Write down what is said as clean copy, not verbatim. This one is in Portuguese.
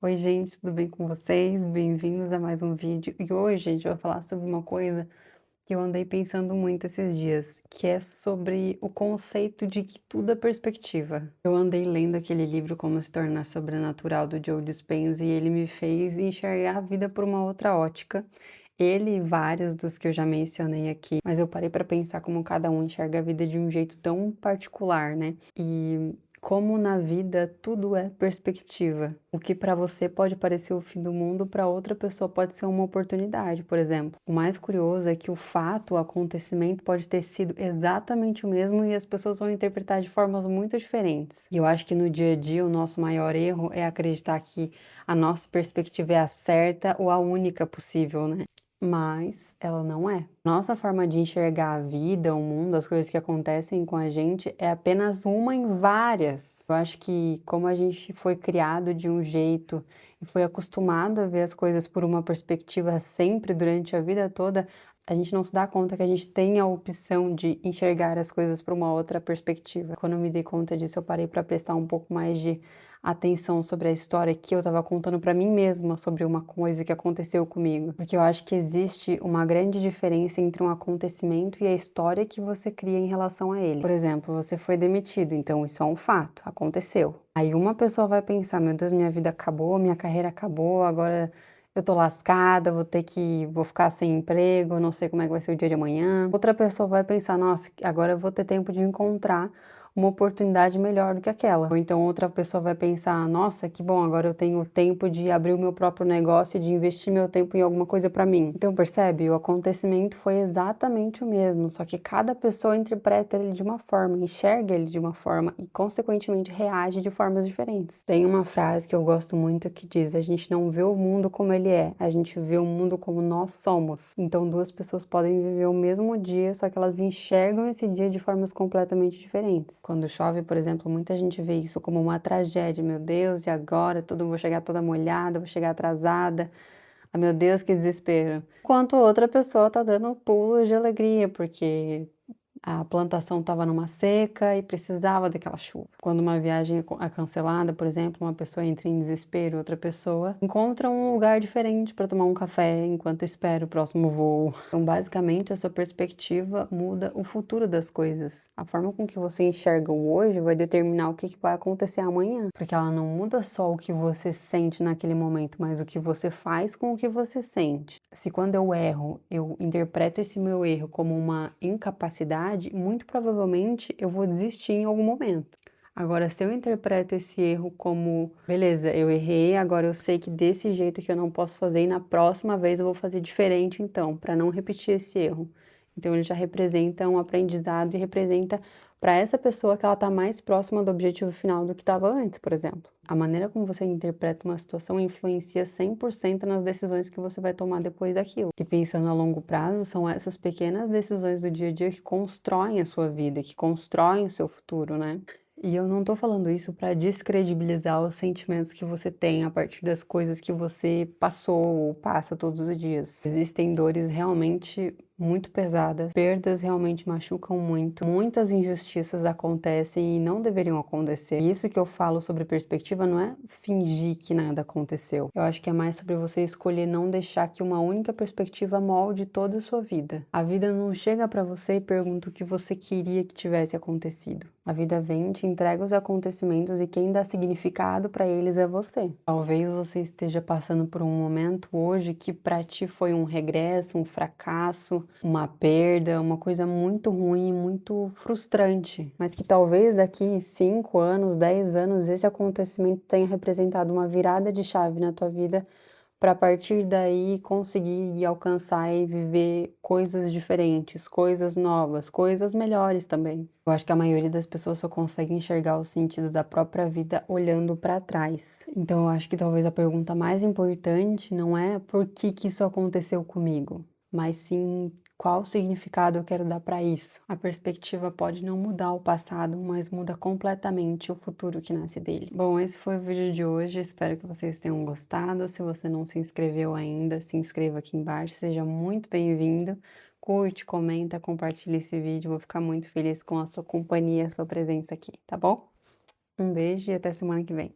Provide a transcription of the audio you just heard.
Oi, gente, tudo bem com vocês? Bem-vindos a mais um vídeo. E hoje a gente vai falar sobre uma coisa que eu andei pensando muito esses dias, que é sobre o conceito de que tudo é perspectiva. Eu andei lendo aquele livro Como se tornar sobrenatural do Joe Dispenza e ele me fez enxergar a vida por uma outra ótica. Ele e vários dos que eu já mencionei aqui, mas eu parei para pensar como cada um enxerga a vida de um jeito tão particular, né? E como na vida tudo é perspectiva. O que para você pode parecer o fim do mundo, para outra pessoa pode ser uma oportunidade, por exemplo. O mais curioso é que o fato, o acontecimento pode ter sido exatamente o mesmo e as pessoas vão interpretar de formas muito diferentes. E eu acho que no dia a dia o nosso maior erro é acreditar que a nossa perspectiva é a certa ou a única possível, né? Mas ela não é. Nossa forma de enxergar a vida, o mundo, as coisas que acontecem com a gente é apenas uma em várias. Eu acho que como a gente foi criado de um jeito e foi acostumado a ver as coisas por uma perspectiva sempre durante a vida toda, a gente não se dá conta que a gente tem a opção de enxergar as coisas por uma outra perspectiva. Quando eu me dei conta disso, eu parei para prestar um pouco mais de atenção sobre a história que eu estava contando para mim mesma sobre uma coisa que aconteceu comigo. Porque eu acho que existe uma grande diferença entre um acontecimento e a história que você cria em relação a ele. Por exemplo, você foi demitido, então isso é um fato, aconteceu. Aí uma pessoa vai pensar, meu Deus, minha vida acabou, minha carreira acabou, agora eu tô lascada, vou ficar sem emprego, não sei como é que vai ser o dia de amanhã. Outra pessoa vai pensar, nossa, agora eu vou ter tempo de encontrar uma oportunidade melhor do que aquela. Ou então outra pessoa vai pensar, nossa, que bom, agora eu tenho tempo de abrir o meu próprio negócio e de investir meu tempo em alguma coisa para mim. Então percebe, o acontecimento foi exatamente o mesmo, só que cada pessoa interpreta ele de uma forma, enxerga ele de uma forma e consequentemente reage de formas diferentes. Tem uma frase que eu gosto muito que diz: a gente não vê o mundo como ele é, a gente vê o mundo como nós somos. Então duas pessoas podem viver o mesmo dia, só que elas enxergam esse dia de formas completamente diferentes. Quando chove, por exemplo, muita gente vê isso como uma tragédia. Meu Deus, e agora? Vou chegar toda molhada, vou chegar atrasada. Ah, meu Deus, que desespero. Enquanto outra pessoa tá dando pulos de alegria, porque a plantação estava numa seca e precisava daquela chuva. Quando uma viagem é cancelada, por exemplo, uma pessoa entra em desespero, outra pessoa encontra um lugar diferente para tomar um café enquanto espera o próximo voo. Então, basicamente, a sua perspectiva muda o futuro das coisas. A forma com que você enxerga o hoje vai determinar o que vai acontecer amanhã, porque ela não muda só o que você sente naquele momento, mas o que você faz com o que você sente. Se quando eu erro, eu interpreto esse meu erro como uma incapacidade, muito provavelmente eu vou desistir em algum momento. Agora, se eu interpreto esse erro como, beleza, eu errei, agora eu sei que desse jeito que eu não posso fazer e na próxima vez eu vou fazer diferente, então, para não repetir esse erro. Então, ele já representa um aprendizado e representa para essa pessoa que ela está mais próxima do objetivo final do que estava antes, por exemplo. A maneira como você interpreta uma situação influencia 100% nas decisões que você vai tomar depois daquilo. E pensando a longo prazo, são essas pequenas decisões do dia a dia que constroem a sua vida, que constroem o seu futuro, né? E eu não tô falando isso para descredibilizar os sentimentos que você tem a partir das coisas que você passou ou passa todos os dias. Existem dores realmente muito pesadas, perdas realmente machucam muito, muitas injustiças acontecem e não deveriam acontecer. E isso que eu falo sobre perspectiva não é fingir que nada aconteceu. Eu acho que é mais sobre você escolher não deixar que uma única perspectiva molde toda a sua vida. A vida não chega para você e pergunta o que você queria que tivesse acontecido. A vida vem, te entrega os acontecimentos e quem dá significado para eles é você. Talvez você esteja passando por um momento hoje que para ti foi um regresso, um fracasso, uma perda, uma coisa muito ruim, muito frustrante, mas que talvez daqui 5 anos, 10 anos, esse acontecimento tenha representado uma virada de chave na tua vida para a partir daí conseguir alcançar e viver coisas diferentes, coisas novas, coisas melhores também. Eu acho que a maioria das pessoas só consegue enxergar o sentido da própria vida olhando para trás. Então eu acho que talvez a pergunta mais importante não é por que que isso aconteceu comigo, mas sim qual significado eu quero dar para isso. A perspectiva pode não mudar o passado, mas muda completamente o futuro que nasce dele. Bom, esse foi o vídeo de hoje, espero que vocês tenham gostado. Se você não se inscreveu ainda, se inscreva aqui embaixo, seja muito bem-vindo. Curte, comenta, compartilha esse vídeo, vou ficar muito feliz com a sua companhia, a sua presença aqui, tá bom? Um beijo e até semana que vem.